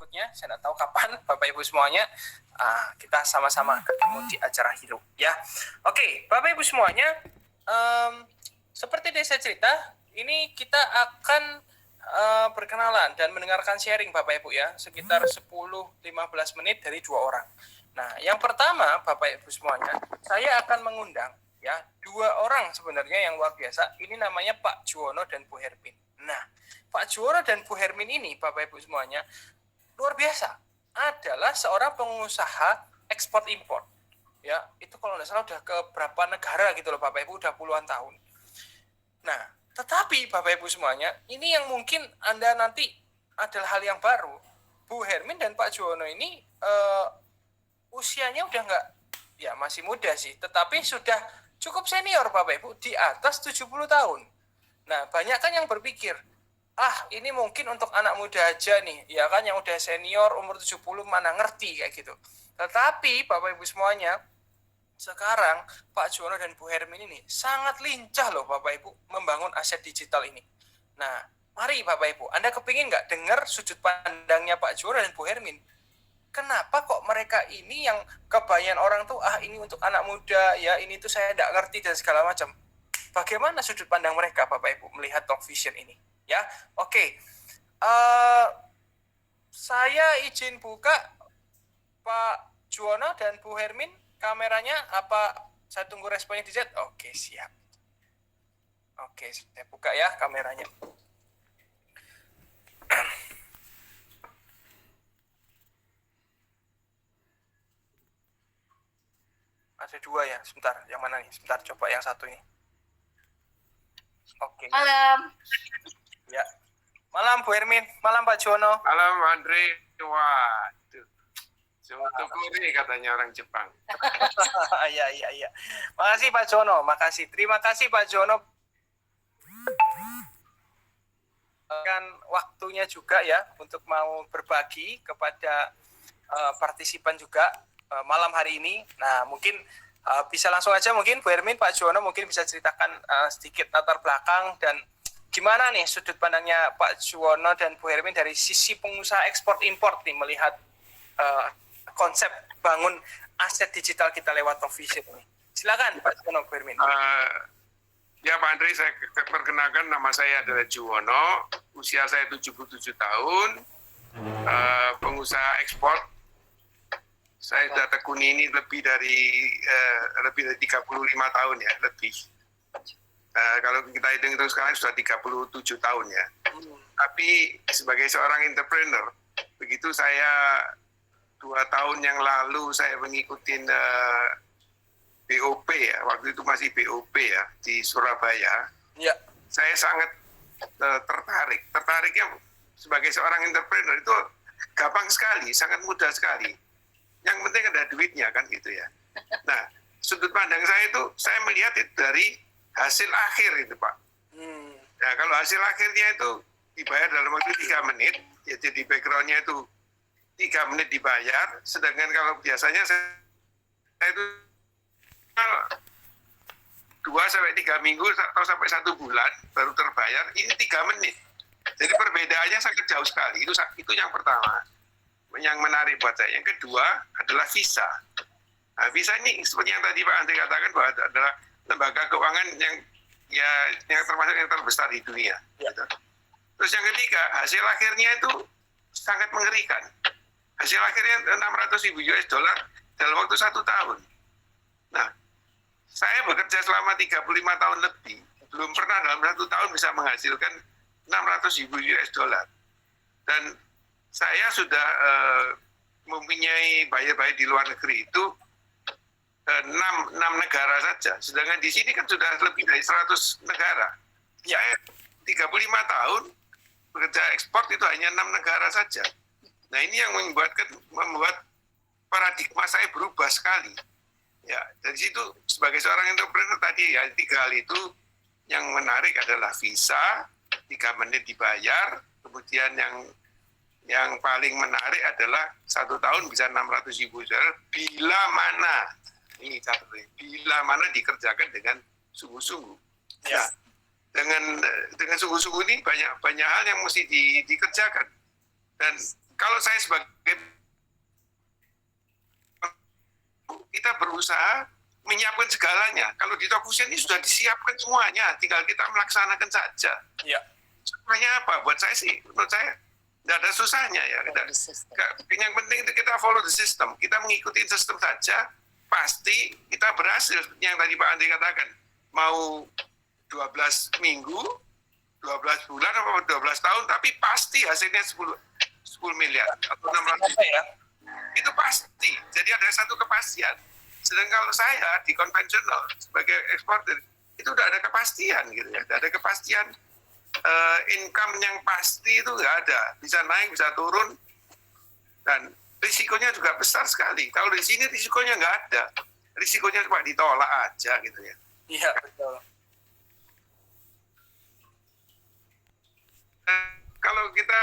berikutnya. Saya tidak tahu kapan Bapak Ibu semuanya kita sama-sama ketemu di acara Hero ya. Oke, Bapak Ibu semuanya, seperti yang saya cerita, ini kita akan berkenalan dan mendengarkan sharing Bapak Ibu ya, sekitar 10-15 menit dari 2 orang. Nah, yang pertama Bapak Ibu semuanya, saya akan mengundang ya 2 orang sebenarnya yang luar biasa. Ini namanya Pak Juwono dan Bu Hermin. Nah, Pak Juwono dan Bu Hermin ini Bapak Ibu semuanya luar biasa. Adalah seorang pengusaha ekspor impor. Ya, itu kalau nggak salah udah ke berapa negara gitu loh Bapak Ibu, udah puluhan tahun. Nah, tetapi Bapak Ibu semuanya, ini yang mungkin Anda nanti adalah hal yang baru. Bu Hermin dan Pak Juwono ini usianya udah nggak, ya masih muda sih, tetapi sudah cukup senior Bapak Ibu, di atas 70 tahun. Nah, banyak kan yang berpikir, ini mungkin untuk anak muda aja nih, ya kan, yang udah senior umur 70 mana ngerti kayak gitu. Tetapi Bapak Ibu semuanya, sekarang Pak Juwono dan Bu Hermin ini sangat lincah loh Bapak Ibu membangun aset digital ini. Nah, mari Bapak Ibu, Anda kepingin nggak dengar sudut pandangnya Pak Juwono dan Bu Hermin? Kenapa kok mereka ini yang kebanyakan orang tuh, ini untuk anak muda, ya ini tuh saya tidak ngerti dan segala macam. Bagaimana sudut pandang mereka Bapak Ibu melihat Talk Vision ini? Ya, oke. Saya izin buka Pak Juwono dan Bu Hermin kameranya, apa saya tunggu responnya di chat? Oke, siap. Oke, saya buka ya kameranya. Ada 2 ya, sebentar. Yang mana nih? Sebentar, coba yang satu ini. Oke. Malam. Ya. Malam Bu Hermin, malam Pak Juwono. Malam Andre. Waduh. Syukuri katanya orang Jepang. Iya. Makasih Pak Juwono, makasih. Terima kasih Pak Juwono. Kan waktunya juga ya untuk mau berbagi kepada partisipan juga malam hari ini. Nah, mungkin bisa langsung aja mungkin Bu Hermin, Pak Juwono mungkin bisa ceritakan sedikit latar belakang dan gimana nih sudut pandangnya Pak Juwono dan Bu Hermin dari sisi pengusaha ekspor import nih melihat konsep bangun aset digital kita lewat Talk Vision ini. Silakan Pak Juwono, Bu Hermin. Ya Pak Andre, saya perkenalkan, nama saya adalah Juwono, usia saya 77 tahun, pengusaha ekspor. Saya sudah tekuni ini lebih dari 35 tahun ya, lebih. Kalau kita hitung sekarang sudah 37 tahun ya. Tapi sebagai seorang entrepreneur, begitu saya 2 tahun yang lalu saya mengikuti BOP ya, waktu itu masih BOP ya, di Surabaya. Ya. Saya sangat tertarik. Tertariknya sebagai seorang entrepreneur itu gampang sekali, sangat mudah sekali. Yang penting ada duitnya kan gitu ya. Nah, sudut pandang saya itu, saya melihat itu dari hasil akhir itu Pak. Nah, kalau hasil akhirnya itu dibayar dalam waktu 3 menit, ya jadi background-nya itu 3 menit dibayar, sedangkan kalau biasanya saya itu 2-3 minggu atau sampai 1 bulan baru terbayar, ini 3 menit. Jadi perbedaannya sangat jauh sekali. Itu yang pertama, yang menarik buat saya. Yang kedua adalah visa. Nah, visa ini seperti yang tadi Pak Andri katakan bahwa adalah lembaga keuangan yang termasuk yang terbesar di dunia. Gitu. Terus yang ketiga, hasil akhirnya itu sangat mengerikan. Hasil akhirnya 600.000 US dollar dalam waktu 1 tahun. Nah, saya bekerja selama 35 tahun lebih, belum pernah dalam 1 tahun bisa menghasilkan 600.000 US dollar. Dan saya sudah mempunyai buyer-buyer di luar negeri itu 6 negara saja. Sedangkan di sini kan sudah lebih dari 100 negara. Saya 35 tahun bekerja ekspor itu hanya 6 negara saja. Nah, ini yang membuat paradigma saya berubah sekali. Ya, dari situ sebagai seorang entrepreneur tadi ya 3 hal itu yang menarik adalah visa, 3 menit dibayar, kemudian yang paling menarik adalah 1 tahun bisa 600.000 dollar bila mana, ini catatan, bila mana dikerjakan dengan sungguh-sungguh. Ya, dengan sungguh-sungguh ini banyak hal yang mesti dikerjakan, dan kalau saya sebagai kita berusaha menyiapkan segalanya. Kalau di Tokusen ini sudah disiapkan semuanya, tinggal kita melaksanakan saja. Ya. Sebenarnya apa? Buat saya sih, menurut saya tidak ada susahnya ya. Yang penting itu kita follow the system. Kita mengikuti sistem saja, pasti kita berhasil. Yang tadi Pak Andri katakan, mau 12 minggu, 12 bulan, atau 12 tahun, tapi pasti hasilnya 10 miliar atau 600 ya. Itu pasti. Jadi ada satu kepastian. Sedangkan kalau saya di konvensional sebagai eksportir, itu udah ada kepastian gitu ya. Udah ada kepastian income yang pasti itu nggak ada. Bisa naik, bisa turun. Dan risikonya juga besar sekali. Kalau di sini risikonya nggak ada. Risikonya cuma ditolak aja gitu ya. Iya, betul. Kalau kita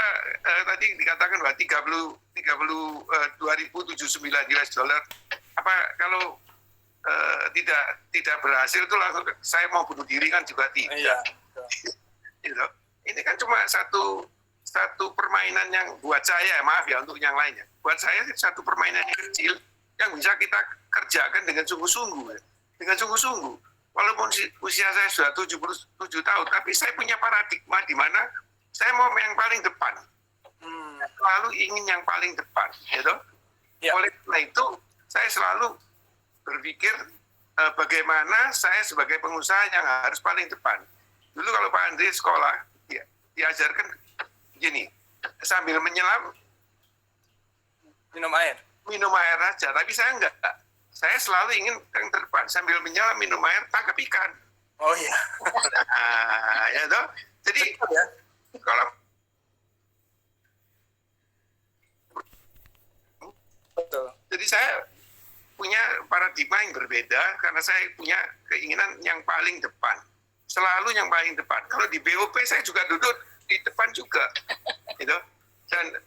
tadi dikatakan bahwa 2.079 US dollar, apa kalau tidak berhasil itu langsung saya mau bunuh diri kan juga tidak. Iya. Gitu. Ini kan cuma satu permainan yang buat saya, maaf ya untuk yang lainnya, buat saya satu permainan yang kecil yang bisa kita kerjakan dengan sungguh-sungguh ya. Dengan sungguh-sungguh. Walaupun usia saya sudah 77 tahun, tapi saya punya paradigma di mana saya mau yang paling depan. Selalu ingin yang paling depan, gitu. Ya. Oleh karena itu, saya selalu berpikir bagaimana saya sebagai pengusaha yang harus paling depan. Dulu kalau Pak Andri sekolah, diajarkan gini, sambil menyelam, minum air aja. Tapi saya enggak. Saya selalu ingin yang terdepan, sambil menyelam, minum air, tangkap ikan. Oh iya. Nah, ya toh. Jadi ya. Kalau Betul. Jadi saya punya paradigma yang berbeda karena saya punya keinginan yang paling depan. Selalu yang paling depan. Kalau di BOP saya juga duduk di depan juga. Gitu. Dan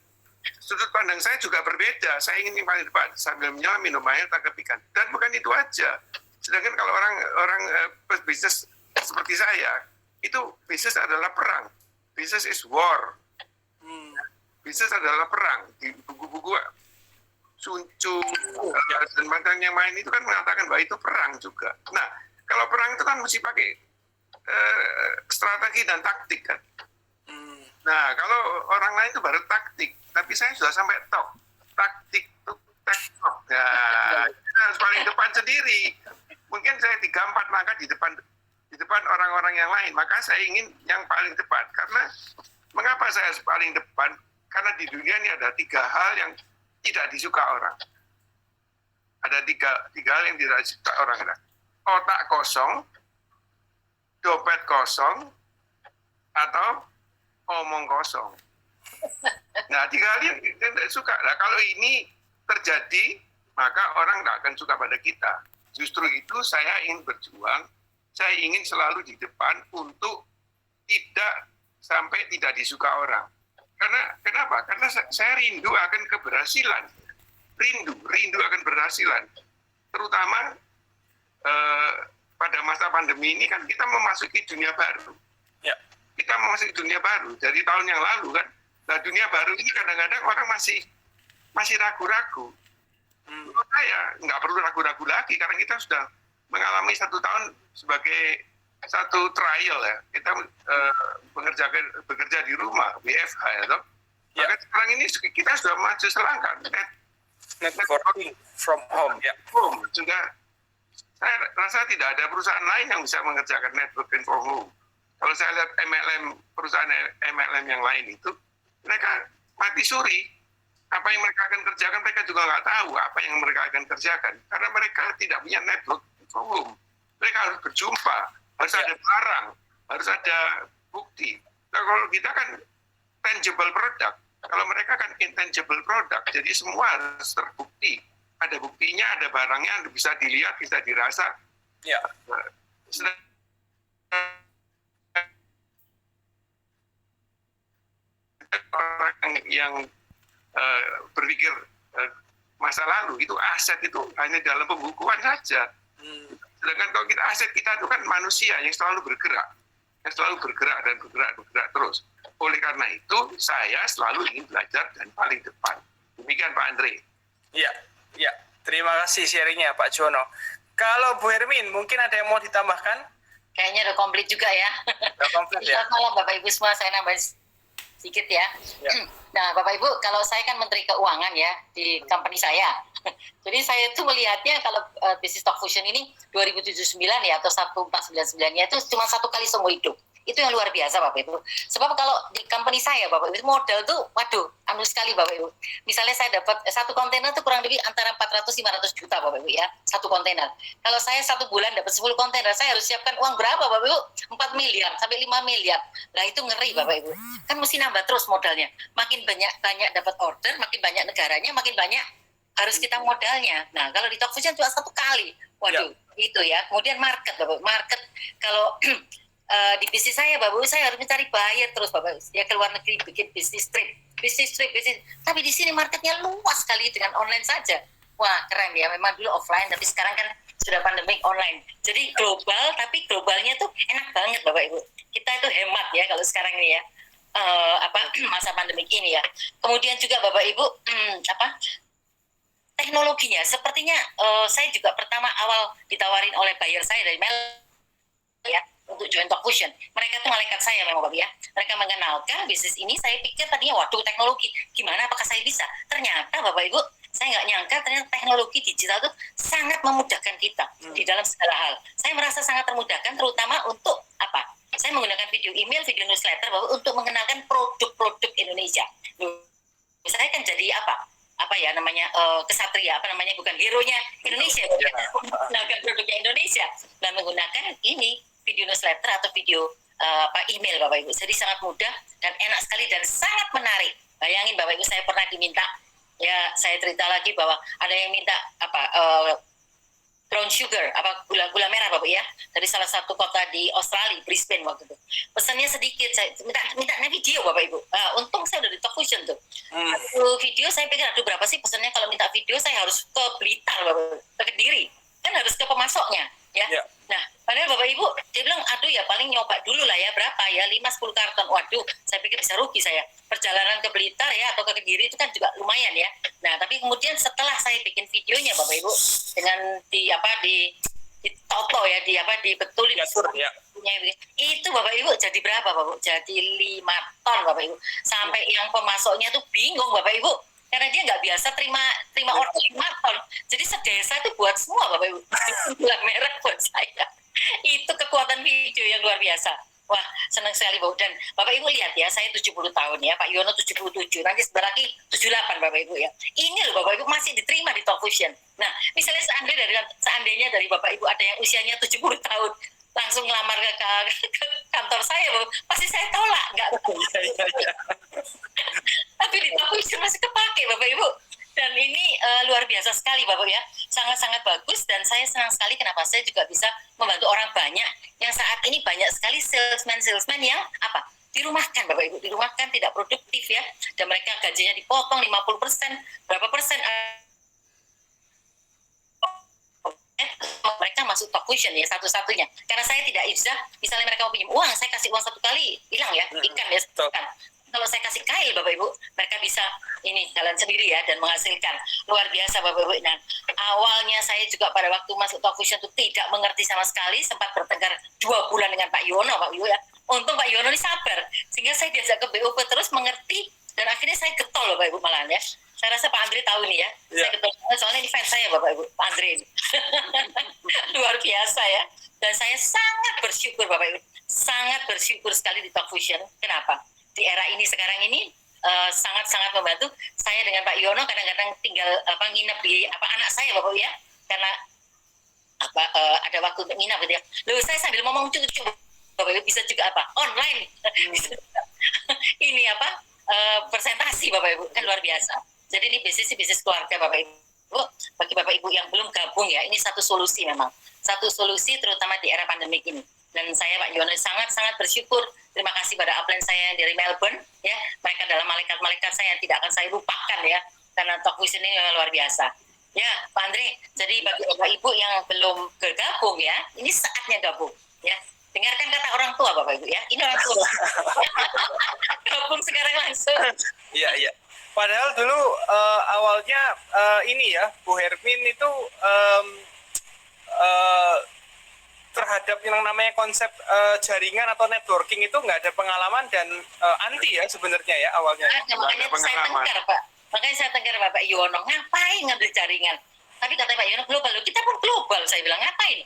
sudut pandang saya juga berbeda. Saya ingin yang paling depan sambil menyelam, minum air, tangkap ikan. Dan bukan itu aja. Sedangkan kalau orang bisnis seperti saya, itu bisnis adalah perang. Business is war. Bisnis adalah perang. Di buku-buku Sun Tzu dan mantan yang main itu kan mengatakan bahwa itu perang juga. Nah, kalau perang itu kan mesti pakai strategi dan taktik kan. Nah, kalau orang lain itu baru taktik. Tapi saya sudah sampai top. Taktik itu top. Nah, kita harus paling depan sendiri. Mungkin saya 3-4 langkah di depan orang-orang yang lain, maka saya ingin yang paling depan. Karena mengapa saya paling depan? Karena di dunia ini ada 3 hal yang tidak disuka orang. Ada tiga hal yang tidak disuka orang. Otak kosong, dompet kosong, atau omong kosong. Nah, 3 hal yang tidak suka. Nah, kalau ini terjadi, maka orang tidak akan suka pada kita. Justru itu saya ingin berjuang. Saya ingin selalu di depan untuk tidak sampai tidak disuka orang. Kenapa? Karena saya rindu akan keberhasilan. Rindu akan keberhasilan. Terutama pada masa pandemi ini kan kita memasuki dunia baru. Ya. Kita memasuki dunia baru dari tahun yang lalu kan. Nah, dunia baru ini kadang-kadang orang masih ragu-ragu. Menurut saya nggak perlu ragu-ragu lagi karena kita sudah mengalami 1 tahun sebagai satu trial ya. Kita bekerja di rumah, WFH ya toh. Maka sekarang ini kita sudah maju selangkah. Networking from home. Ya. Home. Sudah, saya rasa tidak ada perusahaan lain yang bisa mengerjakan networking from home. Kalau saya lihat perusahaan MLM yang lain itu, mereka mati suri. Apa yang mereka akan kerjakan, mereka juga nggak tahu apa yang mereka akan kerjakan. Karena mereka tidak punya network from home. Mereka harus berjumpa, harus ada barang, harus ada bukti. Nah, kalau kita kan tangible product, kalau mereka kan intangible product, jadi semua harus terbukti. Ada buktinya, ada barangnya, bisa dilihat, bisa dirasa. Ya. Orang yang berpikir masa lalu itu aset itu hanya dalam pembukuan saja. Sedangkan kalau aset kita itu kan manusia yang selalu bergerak dan bergerak terus. oleh karena itu saya selalu ingin belajar dan paling depan. Demikian Pak Andre. Iya, iya. Terima kasih sharingnya Pak Jono. Kalau Bu Hermin, mungkin ada yang mau ditambahkan? Kayaknya udah komplit juga ya. Udah komplit ya? Selamat malam Bapak Ibu semua, saya nambah sedikit ya. Nah Bapak Ibu, kalau saya kan Menteri Keuangan ya di company saya. Jadi saya itu melihatnya kalau bisnis Stock Fusion ini 2079 ya atau 1499-nya itu cuma satu kali seumur hidup. Itu yang luar biasa Bapak Ibu. Sebab kalau di company saya Bapak Ibu, modal tuh waduh, anu sekali Bapak Ibu. Misalnya saya dapat satu kontainer tuh kurang lebih antara 400-500 juta Bapak Ibu ya, satu kontainer. Kalau saya satu bulan dapat 10 kontainer, saya harus siapkan uang berapa Bapak Ibu? 4 miliar sampai 5 miliar. Nah itu ngeri Bapak Ibu. Kan mesti nambah terus modalnya. Makin banyak dapat order, makin banyak negaranya, makin banyak harus kita modalnya. Nah kalau di Stock Fusion cuma satu kali. Waduh, itu ya. Kemudian market Bapak. Market kalau di bisnis saya Bapak Ibu, saya harus mencari buyer terus Bapak Ibu. Ya ke luar negeri bikin bisnis trip. Tapi di sini marketnya luas sekali dengan online saja. Wah keren ya, memang dulu offline tapi sekarang kan sudah pandemik online. Jadi global, tapi globalnya tuh enak banget Bapak Ibu. Kita itu hemat ya kalau sekarang ini ya. Masa pandemik ini ya. Kemudian juga Bapak Ibu teknologinya sepertinya saya juga pertama awal ditawarin oleh buyer saya dari Mel ya untuk join Stock Fusion. Mereka tuh malaikat saya memang Bapak ya. Mereka mengenalkan bisnis ini, saya pikir tadinya waduh teknologi, gimana apakah saya bisa? Ternyata Bapak Ibu, saya nggak nyangka ternyata teknologi digital itu sangat memudahkan kita di dalam segala hal. Saya merasa sangat termudahkan terutama untuk apa? Saya menggunakan video email, video newsletter Bapak untuk mengenalkan produk-produk Indonesia. Saya kan jadi kesatria, bukan hero-nya Indonesia, menggunakan produknya Indonesia dan menggunakan ini video newsletter atau video email Bapak Ibu. Jadi sangat mudah dan enak sekali dan sangat menarik. Bayangin Bapak Ibu, saya pernah diminta, ya saya cerita lagi bahwa ada yang minta brown sugar, gula merah Bapak ya, dari salah satu kota di Australia, Brisbane waktu itu. Pesannya sedikit, saya minta video Bapak Ibu. Untung saya udah di Stock Fusion tuh. Video saya pikir aduh berapa sih pesannya, kalau minta video saya harus ke Blitar Bapak, ke Kediri. Kan harus ke pemasoknya ya. Nah, padahal Bapak Ibu dia bilang aduh ya paling nyoba dulu lah ya, berapa ya 5-10 karton. Waduh, saya pikir bisa rugi saya. Perjalanan ke Blitar ya atau ke Kediri itu kan juga lumayan ya. Nah, tapi kemudian setelah saya bikin videonya Bapak Ibu dengan ditoto ya, dibetulin ya. Itu Bapak Ibu jadi berapa Bapak Ibu? Jadi 5 ton Bapak Ibu. Sampai yang pemasoknya tuh bingung Bapak Ibu. Karena dia nggak biasa terima order 5 ton. Jadi sedesa itu buat semua Bapak Ibu. Gula merah buat saya. Itu kekuatan video yang luar biasa. Wah, senang sekali Bapak. Dan Bapak Ibu lihat ya, saya 70 tahun ya, Pak Yono 77, nanti sebentar lagi 78 Bapak Ibu ya. Ini loh Bapak Ibu masih diterima di Stock Fusion. Nah, misalnya seandainya dari Bapak Ibu ada yang usianya 70 tahun, langsung ngelamar ke kantor saya, Bapak, pasti saya tolak, nggak. Tapi di Stock Fusion masih kepake Bapak Ibu. Dan ini luar biasa sekali Bapak ya, sangat-sangat bagus dan saya senang sekali kenapa saya juga bisa membantu orang banyak yang saat ini banyak sekali salesman yang dirumahkan Bapak Ibu, dirumahkan tidak produktif ya, dan mereka gajinya dipotong 50%, berapa persen mereka masuk Stock Fusion ya satu-satunya, karena saya tidak bisa, misalnya mereka mau pinjam uang, saya kasih uang 1 kali hilang ya, ikan ya, ikan. Kalau saya kasih kail Bapak Ibu, mereka bisa ini jalan sendiri ya dan menghasilkan. Luar biasa Bapak Ibu. Dan awalnya saya juga pada waktu masuk Stock Fusion itu tidak mengerti sama sekali, sempat bertengkar 2 bulan dengan Pak Yono Pak Ibu ya. Untung Pak Yono ini sabar, sehingga saya diajak ke BOP terus mengerti dan akhirnya saya getol loh Pak Ibu malahan ya. Saya rasa Pak Andre tahu nih ya. Saya getol soalnya ini fans saya Bapak Ibu, Pak Andre ini. Luar biasa ya. Dan saya sangat bersyukur Bapak Ibu, sangat bersyukur sekali di Stock Fusion. Kenapa? Di era ini sekarang ini sangat-sangat membantu. Saya dengan Pak Yono kadang-kadang tinggal nginep di anak saya Bapak ya, karena ada waktu untuk nginep gitu ya. Lalu saya sambil ngomong cucu Bapak Ibu bisa juga online. Ini presentasi Bapak Ibu, kan luar biasa. Jadi ini bisnis keluarga Bapak Ibu. Bagi Bapak Ibu yang belum gabung ya, ini satu solusi memang. Satu solusi terutama di era pandemik ini. Dan saya Pak Yono sangat-sangat bersyukur. Terima kasih pada upline saya dari Melbourne ya. Mereka adalah malaikat-malaikat saya yang tidak akan saya lupakan ya. Karena Stock Fusion ini memang luar biasa. Ya, Pak Andre, jadi bagi Bapak Ibu yang belum bergabung ya, ini saatnya gabung ya. Dengarkan kata orang tua Bapak Ibu ya. Ini orang tua. Gabung sekarang langsung. Iya, iya. Padahal dulu awalnya ini ya, Bu Hermin itu terhadap yang namanya konsep jaringan atau networking itu nggak ada pengalaman dan anti ya sebenarnya ya awalnya. Ada, makanya saya tengkar Pak. Makanya saya tengkar Bapak Yono, ngapain ngambil jaringan? Tapi kata Pak Yono global, kita pun global. Saya bilang ngapain?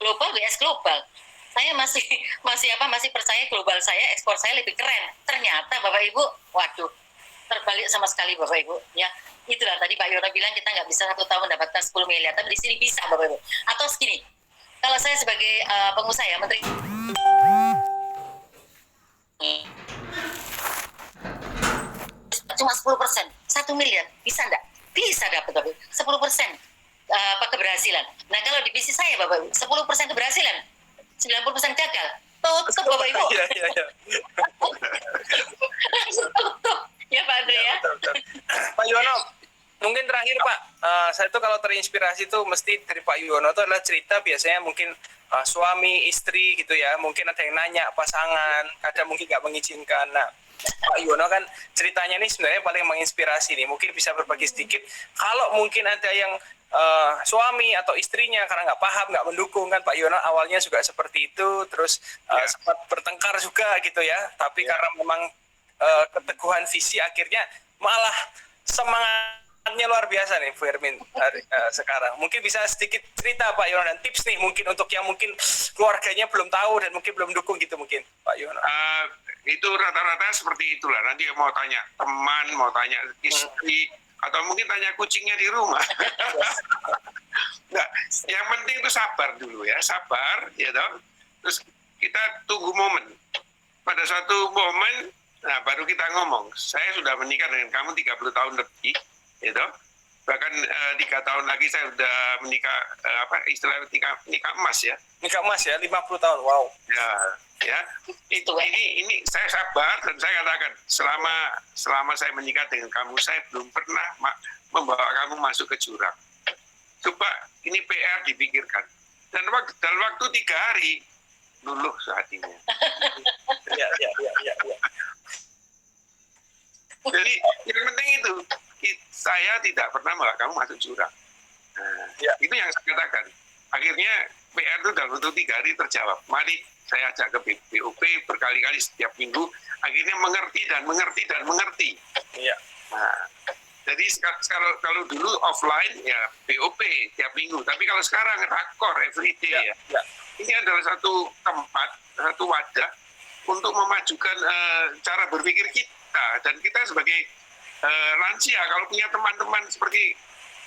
Global vs global. Saya masih percaya global saya, ekspor saya lebih keren. Ternyata Bapak Ibu, waduh, terbalik sama sekali Bapak Ibu. Ya, itulah tadi Pak Yono bilang kita nggak bisa 1 tahun mendapatkan 10 miliar, tapi di sini bisa Bapak Ibu. Atau segini, kalau saya sebagai pengusaha ya, menteri cuma 10%, 1 miliar, bisa enggak? Bisa dapat Bapak Ibu, 10% keberhasilan. Nah kalau di bisnis saya Bapak Ibu, 10% keberhasilan, 90% gagal, tutup Bapak Ibu. Iya. Langsung tutup. Ya Pak Andre ya. Pak Yono, mungkin terakhir Pak, saya tuh kalau terinspirasi tuh mesti dari Pak Yono itu adalah cerita biasanya mungkin suami, istri gitu ya, mungkin ada yang nanya pasangan, kadang mungkin nggak mengizinkan. Nah, Pak Yono kan ceritanya ini sebenarnya paling menginspirasi nih, mungkin bisa berbagi sedikit. Kalau mungkin ada yang suami atau istrinya karena nggak paham, nggak mendukung kan Pak Yono awalnya juga seperti itu, terus sempat bertengkar juga gitu ya, tapi karena memang keteguhan visi akhirnya malah semangatnya luar biasa nih Bu Hermin sekarang. Mungkin bisa sedikit cerita Pak Yono dan tips nih mungkin untuk yang mungkin keluarganya belum tahu dan mungkin belum dukung gitu mungkin Pak Yono. Itu rata-rata seperti itulah. Nanti mau tanya teman, mau tanya istri, atau mungkin tanya kucingnya di rumah. Nah, yang penting itu sabar dulu ya, sabar, ya toh. Terus kita tunggu momen. Pada suatu momen, nah baru kita ngomong. Saya sudah menikah dengan kamu 30 tahun lebih, ya toh. Bahkan 3 tahun lagi saya sudah menikah, istilahnya nikah emas ya. Nikah emas ya, 50 tahun, wow. Ya, ini saya sabar dan saya katakan selama saya menikah dengan kamu, saya belum pernah membawa kamu masuk ke jurang. Coba ini PR dipikirkan. Dan dalam waktu 3 hari luluh hatinya. Ya. Jadi yang penting itu saya tidak pernah membawa kamu masuk jurang. Nah, itu yang saya katakan. Akhirnya PR itu dalam waktu 3 hari terjawab. Mari saya ajak ke BOP berkali-kali setiap minggu, akhirnya mengerti. Iya. Nah, jadi kalau dulu offline ya BOP tiap minggu, tapi kalau sekarang rakor everyday ya. Ini adalah satu tempat, satu wadah untuk memajukan cara berpikir kita, dan kita sebagai lansia kalau punya teman-teman seperti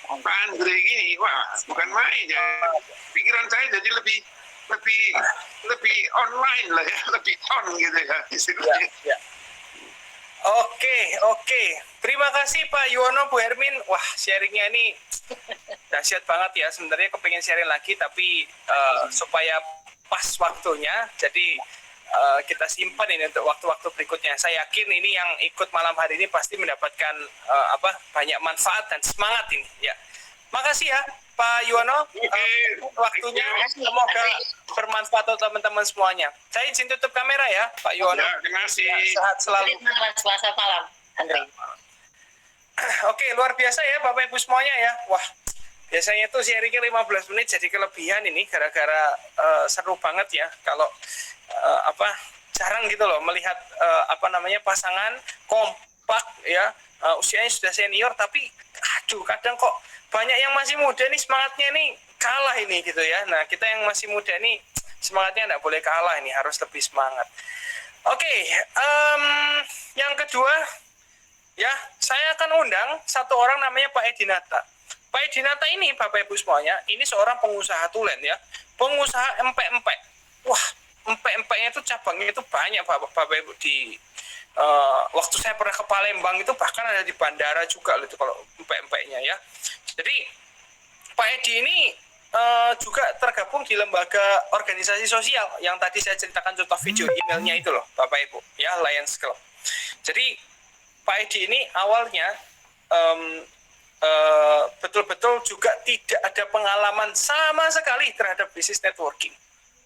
Pak Andre gini, wah bukan main ya. Pikiran saya jadi lebih online lah ya, lebih on gitu ya. Ya. Oke. Terima kasih Pak Yono, Bu Hermin. Wah, sharingnya ini dahsyat banget ya. Sebenarnya kepengen sharing lagi, tapi supaya pas waktunya, jadi kita simpan ini untuk waktu-waktu berikutnya. Saya yakin ini yang ikut malam hari ini pasti mendapatkan banyak manfaat dan semangat ini. Ya, makasih ya Pak Yono, waktunya semoga bermanfaat untuk teman-teman semuanya. Saya izin tutup kamera ya, Pak Yono. Ya, terima kasih. Ya, sehat selalu. Selamat malam, Andre. Oke, luar biasa ya Bapak Ibu semuanya ya. Wah, biasanya tuh sharingnya 15 menit jadi kelebihan ini gara-gara seru banget ya. Kalau jarang gitu loh melihat pasangan kompak ya, usianya sudah senior tapi aduh kadang kok banyak yang masih muda nih semangatnya nih kalah ini gitu ya. Nah, kita yang masih muda nih semangatnya nggak boleh kalah, ini harus lebih semangat. Oke, yang kedua ya, saya akan undang satu orang namanya Pak Edinata. Pak Edinata ini Bapak Ibu semuanya, ini seorang pengusaha tulen ya, pengusaha empek-empek. Wah, empek-empeknya itu cabangnya itu banyak Bapak Ibu. Di waktu saya pernah ke Palembang itu bahkan ada di bandara juga loh itu kalau empek-empeknya ya. Jadi Pak Edi ini juga tergabung di lembaga organisasi sosial yang tadi saya ceritakan contoh video emailnya itu loh Bapak Ibu ya, Lions Club. Jadi Pak Edi ini awalnya betul-betul juga tidak ada pengalaman sama sekali terhadap bisnis networking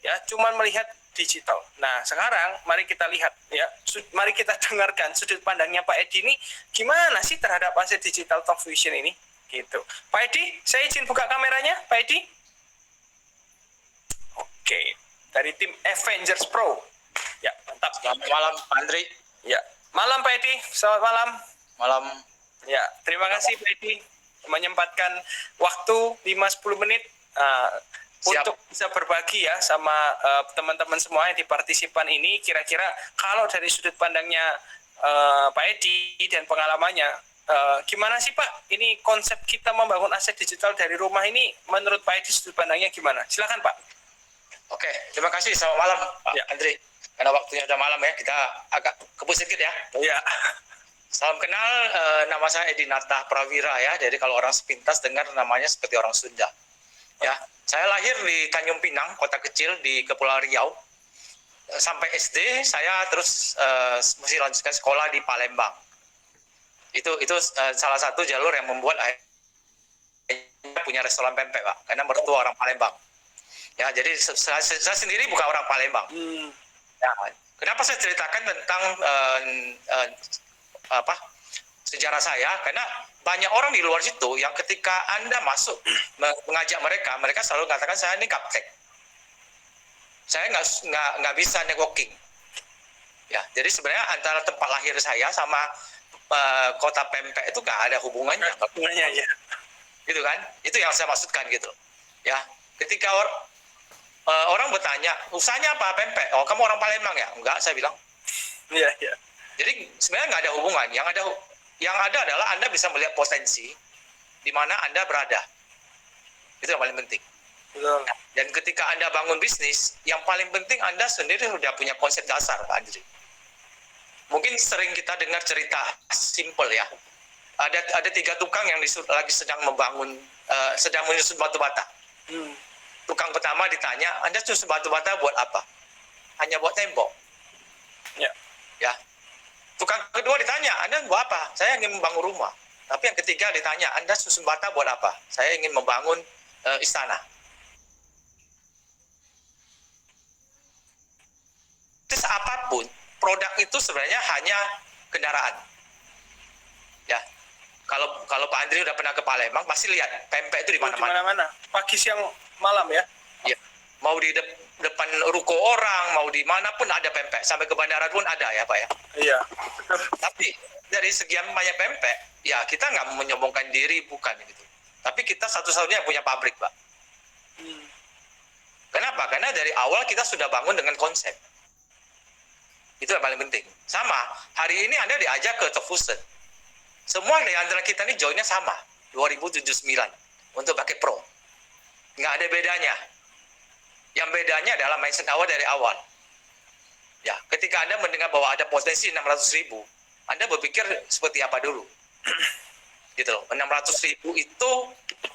ya, cuman melihat digital. Nah, sekarang mari kita lihat ya, mari kita dengarkan sudut pandangnya Pak Edi ini gimana sih terhadap aset digital Talk Vision ini, gitu. Pak Edi, saya izin buka kameranya, Pak Edi. Oke, dari tim Avengers Pro. Ya, mantap. Selamat malam, Pak Andri. Ya, malam Pak Edi, selamat malam. Malam. Ya, terima kasih Pak Edi menyempatkan waktu 5-10 menit untuk bisa berbagi ya sama teman-teman semua yang di partisipan ini. Kira-kira kalau dari sudut pandangnya Pak Edi dan pengalamannya, gimana sih Pak? Ini konsep kita membangun aset digital dari rumah ini menurut Pak Edi sudut pandangnya gimana? Silakan Pak. Oke, terima kasih. Selamat malam, Pak Ya. Andri. Karena waktunya udah malam ya, kita agak kebut sedikit ya. Ya. Salam kenal, nama saya Edi Nata Prawira ya. Jadi kalau orang sepintas dengar namanya seperti orang Sunda. Ya, saya lahir di Tanjung Pinang, kota kecil di Kepulauan Riau. Sampai SD saya terus masih lanjutkan sekolah di Palembang. Itu salah satu jalur yang membuat saya punya restoran pempek, Pak. Karena mertua orang Palembang. Ya, jadi saya sendiri bukan orang Palembang. Ya, kenapa saya ceritakan tentang sejarah saya? Karena banyak orang di luar situ yang ketika Anda masuk mengajak mereka selalu mengatakan saya ini gaptek. Saya nggak bisa networking. Ya, jadi sebenarnya antara tempat lahir saya sama kota pempek itu nggak ada hubungannya. Hubungannya ya. Gitu kan? Itu yang saya maksudkan gitu. Ya, ketika orang bertanya, usahanya apa pempek? Oh, kamu orang Palembang ya? Enggak, saya bilang. Iya, iya. Jadi sebenarnya nggak ada hubungan. Yang ada adalah Anda bisa melihat potensi di mana Anda berada. Itu yang paling penting. Betul. Dan ketika Anda bangun bisnis, yang paling penting Anda sendiri sudah punya konsep dasar, Pak Andri. Mungkin sering kita dengar cerita simple ya. Ada 3 tukang yang lagi sedang menyusun batu bata. Tukang pertama ditanya, Anda susun batu bata buat apa? Hanya buat tembok. Ya. Ya. Tukang kedua ditanya, Anda buat apa? Saya ingin membangun rumah. Tapi yang ketiga ditanya, Anda susun bata buat apa? Saya ingin membangun istana. Terus apapun, produk itu sebenarnya hanya kendaraan. Ya. Kalau Pak Andri udah pernah ke Palembang, pasti lihat pempek itu di mana-mana. Di mana-mana. Pagi, siang, malam ya. Ya. Mau di depan ruko orang, mau di mana pun ada pempek. Sampai ke bandara pun ada ya Pak ya. Iya. Tapi dari sekian banyak pempek, ya kita nggak menyombongkan diri, bukan gitu. Tapi kita satu-satunya yang punya pabrik, Pak. Kenapa? Karena dari awal kita sudah bangun dengan konsep. Itu yang paling penting. Sama, hari ini Anda diajak ke Talk Vision. Semua di antara kita ini joinnya sama, 2079, untuk pakai Pro. Nggak ada bedanya. Yang bedanya adalah mindset awal dari awal. Ya, ketika Anda mendengar bahwa ada potensi 600.000, Anda berpikir seperti apa dulu? Gitu loh. 600.000 itu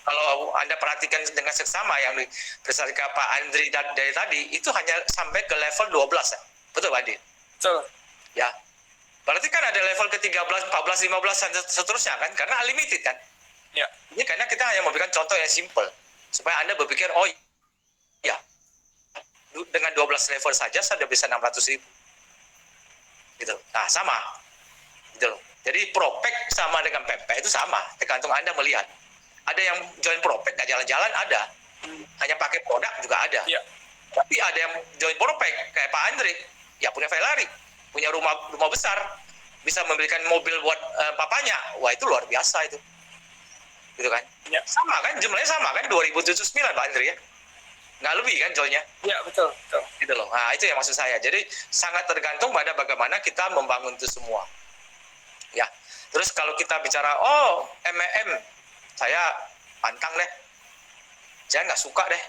kalau Anda perhatikan dengan seksama yang disampaikan Pak Andri dari tadi, itu hanya sampai ke level 12 ya. Betul Pak Andri? Betul. Ya. Berarti kan ada level ke-13, 14, 15 dan seterusnya kan? Karena unlimited kan? Ya. Ini karena kita hanya memberikan contoh yang simple supaya Anda berpikir, oh ya, dengan 12 level saja sudah bisa 600.000. Gitu. Nah, sama. Gitu loh. Jadi propek sama dengan pempek itu sama, tergantung Anda melihat. Ada yang join propek nggak jalan-jalan, ada. Hanya pakai produk juga ada. Ya. Tapi ada yang join propek kayak Pak Andri, ya punya Ferrari, punya rumah besar, bisa membelikan mobil buat papanya. Wah, itu luar biasa itu. Gitu kan? Ya. Sama kan, jumlahnya sama kan, 2079 Pak Andri ya. Nggak lebih kan joinnya. Ya, betul, betul. Gitu loh. Nah, itu yang maksud saya. Jadi sangat tergantung pada bagaimana kita membangun itu semua. Ya. Terus kalau kita bicara, oh M&M, saya pantang deh. Saya nggak suka deh.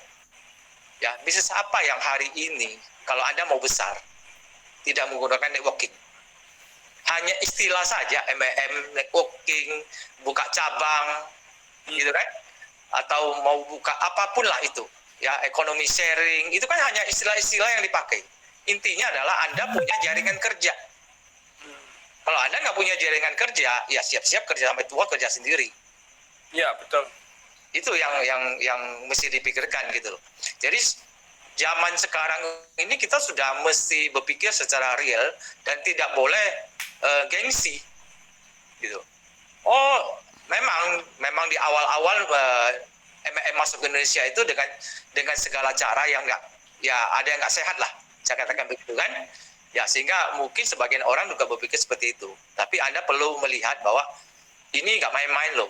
Ya, bisnis apa yang hari ini kalau Anda mau besar tidak menggunakan networking? Hanya istilah saja, M&M, networking, buka cabang, gitu kan? Atau mau buka apapun lah itu. Ya, ekonomi sharing, itu kan hanya istilah-istilah yang dipakai. Intinya adalah Anda punya jaringan kerja. Kalau Anda nggak punya jaringan kerja, ya siap-siap kerja sampai tua, kerja sendiri. Ya, betul. Itu yang mesti dipikirkan gitu loh. Jadi zaman sekarang ini kita sudah mesti berpikir secara real dan tidak boleh gengsi gitu. Oh, memang di awal-awal MLM masuk ke Indonesia itu dengan segala cara yang ada yang nggak sehat lah, saya katakan begitu kan. Ya, sehingga mungkin sebagian orang juga berpikir seperti itu. Tapi Anda perlu melihat bahwa ini nggak main-main loh.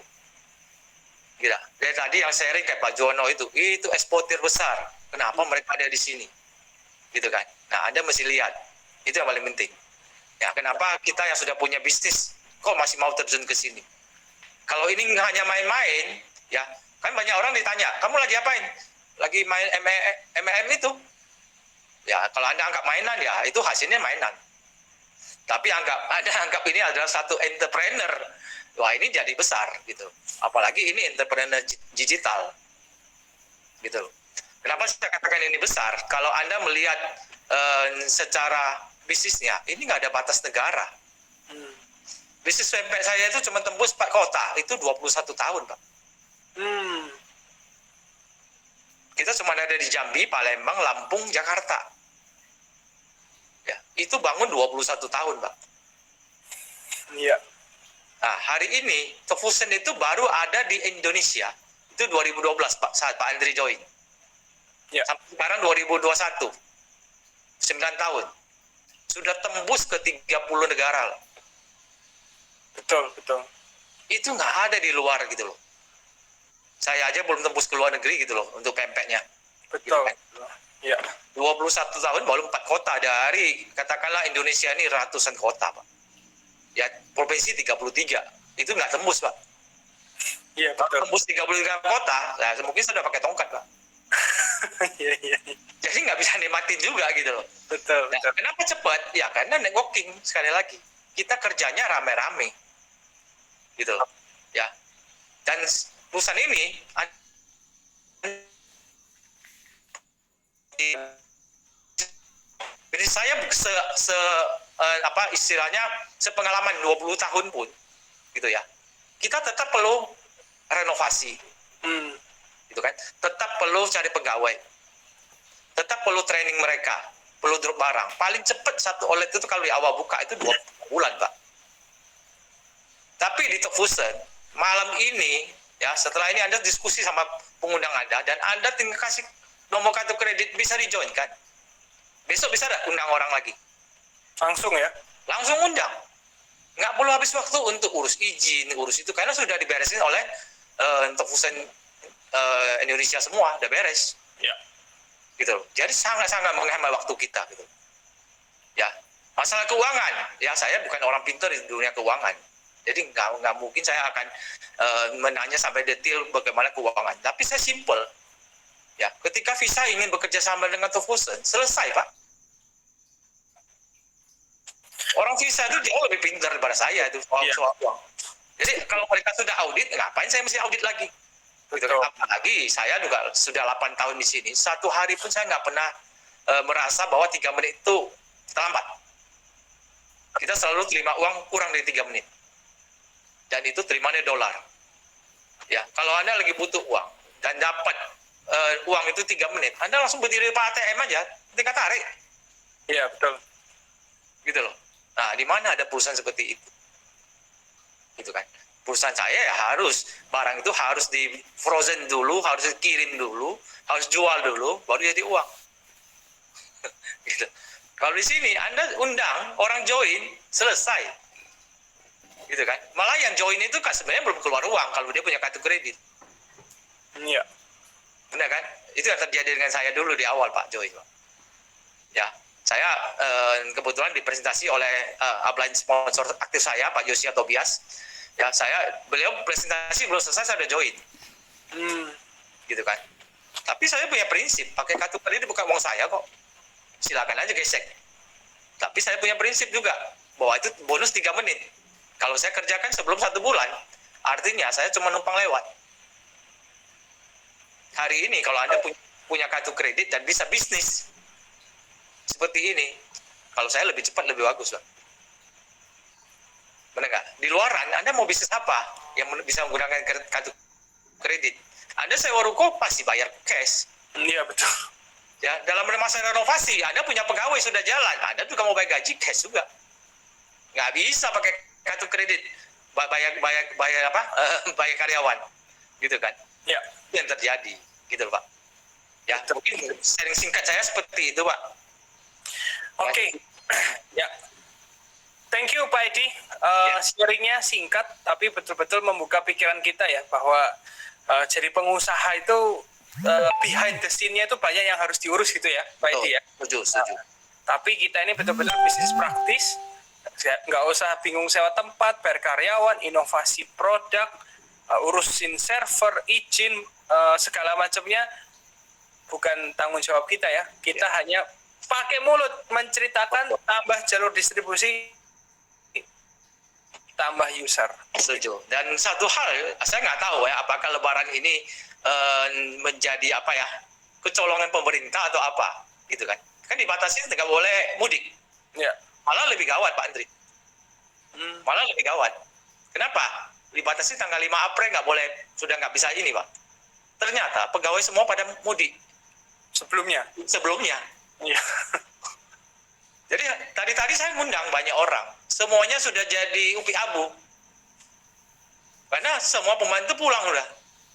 Gila. Dari tadi yang sharing kayak Pak Jono itu eksportir besar. Kenapa mereka ada di sini? Gitu kan. Nah, Anda mesti lihat. Itu yang paling penting. Ya, kenapa kita yang sudah punya bisnis kok masih mau terjun ke sini? Kalau ini hanya main-main, ya, kan banyak orang ditanya, "Kamu lagi apain?" "Lagi main MLM itu." Ya, kalau Anda anggap mainan, ya itu hasilnya mainan. Tapi Anda anggap ini adalah satu entrepreneur, wah ini jadi besar gitu. Apalagi ini entrepreneur digital, gitu. Kenapa saya katakan ini besar? Kalau Anda melihat secara bisnisnya, ini nggak ada batas negara. Bisnis pempek saya itu cuma tembus 4 kota, itu 21 tahun, Pak. Kita cuma ada di Jambi, Palembang, Lampung, Jakarta. Ya, itu bangun 21 tahun, Pak. Iya. Nah, hari ini Tofusen itu baru ada di Indonesia. Itu 2012, Pak, saat Pak Andri join. Ya. Sampai sekarang 2021. 9 tahun. Sudah tembus ke 30 negara loh. Betul. Itu nggak ada di luar gitu loh. Saya aja belum tembus ke luar negeri gitu loh untuk pempeknya. Betul. Gitu kan? Iya. 21 tahun baru 4 kota dari katakanlah Indonesia ini ratusan kota, Pak. Ya, provinsi 33. Itu nggak tembus, Pak. Iya, Kalau betul. tembus 33 kota, nah mungkin saya udah pakai tongkat, Pak. Iya. Jadi nggak bisa nikmatin juga gitu loh. Betul. Nah, kenapa cepat? Ya karena networking sekali lagi. Kita kerjanya rame-rame. Gitu loh. Ya. Dan perusahaan ini jadi saya istilahnya sepengalaman 20 tahun pun gitu ya. Kita tetap perlu renovasi. Gitu kan? Tetap perlu cari pegawai. Tetap perlu training mereka, perlu drop barang. Paling cepat satu outlet itu kalau di awal buka itu 2 bulan, Pak. Tapi di Tofusen malam ini ya, setelah ini Anda diskusi sama pengundang Anda dan Anda tinggal kasih nomor kartu kredit, bisa di-join kan. Besok bisa ada undang orang lagi. Langsung ya? Langsung undang. Nggak perlu habis waktu untuk urus izin, urus itu. Karena sudah diberesin oleh Tofusen Indonesia semua, udah beres. Ya. Gitu loh. Jadi sangat-sangat menghemat waktu kita. Gitu. Ya. Masalah keuangan, ya saya bukan orang pintar di dunia keuangan. Jadi nggak mungkin saya akan menanya sampai detail bagaimana keuangan. Tapi saya simple. Ya, ketika Visa ingin bekerja sama dengan Tofusen, selesai, Pak. Orang Visa itu jauh lebih pintar daripada saya itu soal uang. Jadi kalau mereka sudah audit, ngapain saya mesti audit lagi? Gitu. Apalagi saya juga sudah 8 tahun di sini. Satu hari pun saya nggak pernah merasa bahwa 3 menit itu terlambat. Kita selalu terima uang kurang dari 3 menit. Dan itu terimanya dolar. Ya, kalau Anda lagi butuh uang dan dapat uang itu 3 menit, Anda langsung berdiri di ATM aja, tinggal tarik. Iya, betul. Gitu loh. Nah, di mana ada perusahaan seperti itu? Gitu kan. Perusahaan saya ya harus, barang itu harus di frozen dulu, harus dikirim dulu, harus jual dulu, baru jadi uang. Gitu. Kalau di sini Anda undang orang join, selesai. Gitu kan. Malah yang join itu kan sebenarnya belum keluar uang kalau dia punya kartu kredit. Iya. Benar kan? Itu yang terjadi dengan saya dulu di awal, Pak Joy. Ya, saya kebetulan dipresentasi oleh upline sponsor aktif saya, Pak Yosia Tobias. Ya, beliau presentasi belum selesai, saya udah join. Gitu kan. Tapi saya punya prinsip, pakai kartu kredit bukan uang saya kok. Silakan aja gesek. Tapi saya punya prinsip juga, bahwa itu bonus 3 menit. Kalau saya kerjakan sebelum 1 bulan, artinya saya cuma numpang lewat. Hari ini kalau Anda punya kartu kredit dan bisa bisnis seperti ini, kalau saya lebih cepat, lebih bagus, Pak. Benar nggak? Di luaran, Anda mau bisnis apa yang bisa menggunakan kartu kredit? Anda sewa ruko pasti bayar cash. Iya, betul. Ya, dalam masa renovasi, Anda punya pegawai sudah jalan, Anda juga mau bayar gaji cash juga. Nggak bisa pakai kartu kredit, bayar apa? Bayar karyawan, gitu kan? Ya. Itu yang terjadi, gitu Pak. Ya, mungkin sharing singkat saya seperti itu Pak. Oke. Ya. Thank you Pak Edi. Sharingnya singkat, tapi betul-betul membuka pikiran kita ya bahwa jadi pengusaha itu behind the scene-nya itu banyak yang harus diurus gitu ya, Pak Edi ya. Setuju. Tapi kita ini betul-betul bisnis praktis, nggak usah bingung sewa tempat, bayar karyawan, inovasi produk, urusin server, izin, segala macamnya bukan tanggung jawab kita ya. Kita hanya pakai mulut menceritakan, tambah jalur distribusi, tambah user. Setuju. Dan satu hal, saya nggak tahu ya, apakah Lebaran ini menjadi apa ya, kecolongan pemerintah atau apa, gitu kan? Kan dibatasi nggak boleh mudik. Ya. Malah lebih gawat Pak Andri. Malah lebih gawat. Kenapa? Dibatasi tanggal 5 April nggak boleh, sudah nggak bisa ini Pak. Ternyata pegawai semua pada mudik. Sebelumnya. Ya. Jadi tadi saya ngundang banyak orang, semuanya sudah jadi UPI abu. Karena semua pembantu pulang udah.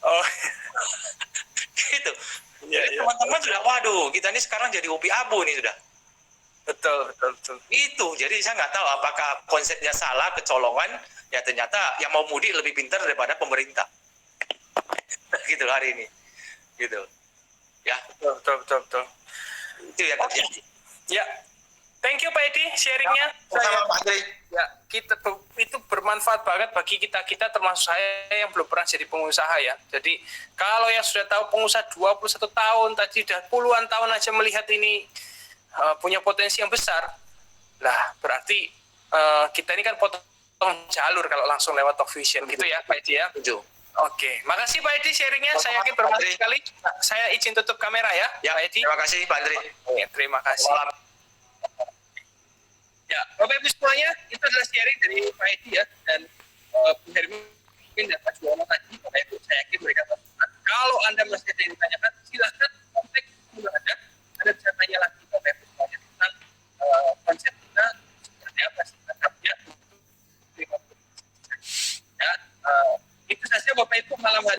Oh. Gitu. Ya, Jadi teman-teman sudah, waduh, kita ini sekarang jadi UPI abu nih sudah. Betul. Itu, jadi saya nggak tahu apakah konsepnya salah, kecolongan, ya ternyata yang mau mudik lebih pintar daripada pemerintah. Gitu hari ini. Gitu. Ya. Betul. Itu yang terjadi. Ya. Thank you Pak Edi sharingnya. Sama Pak Andri. Ya, itu bermanfaat banget bagi kita termasuk saya yang belum pernah jadi pengusaha ya. Jadi kalau yang sudah tahu pengusaha 21 tahun tadi sudah puluhan tahun aja melihat ini punya potensi yang besar. Lah, berarti kita ini kan potong jalur kalau langsung lewat Talk Vision gitu ya Pak Edi ya. Setuju. Oke, makasih Pak Edi sharingnya. Saya yakin bermanfaat sekali. Saya izin tutup kamera ya, Ya, Pak Edi. terima kasih Pak Andri. Oke, terima kasih. Selamat. Ya, Bapak Ibu semuanya, itu adalah sharing dari Pak Edi ya, dan mungkin dapat dua tadi